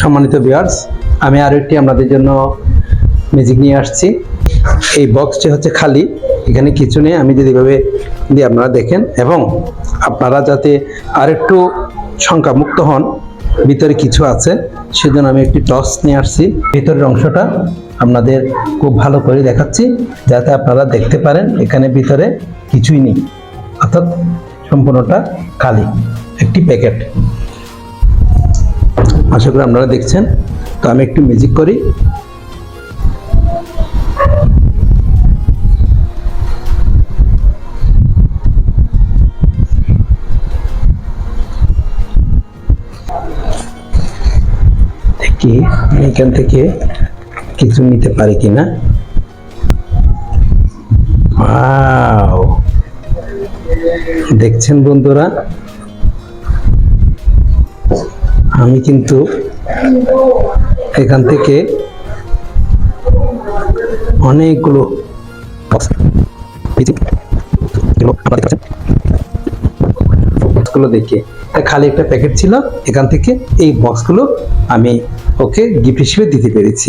সম্মানিত ভিউয়ার্স, আমি আরো একটি আপনাদের জন্য ম্যাজিক নিয়ে আসছি। এই বক্সটি হচ্ছে খালি, এখানে কিছু নেই। আমি যদি এভাবে দিয়ে আপনারা দেখেন এবং আপনারা যাতে আরেকটু সংখ্যা মুক্ত হন, ভিতরে কিছু আছে, সেজন্য আমি একটি টর্চ নিয়ে আসছি। ভিতরের অংশটা আপনাদের খুব ভালো করে দেখাচ্ছি যাতে আপনারা দেখতে পারেন এখানে ভিতরে কিছুই নেই, অর্থাৎ সম্পূর্ণটা খালি একটি প্যাকেট। আশা করি আপনারা দেখছেন। তো আমি একটু ম্যাজিক করি। দেখি এখান থেকে কিছু নিতে পারি কিনা। ওয়াও, দেখছেন বন্ধুরা, আমি কিন্তু এখান থেকে অনেকগুলো বক্সগুলো দেখে খালি একটা প্যাকেট ছিল, এখান থেকে এই বক্সগুলো আমি ওকে গিফট হিসেবে দিতে পেরেছি।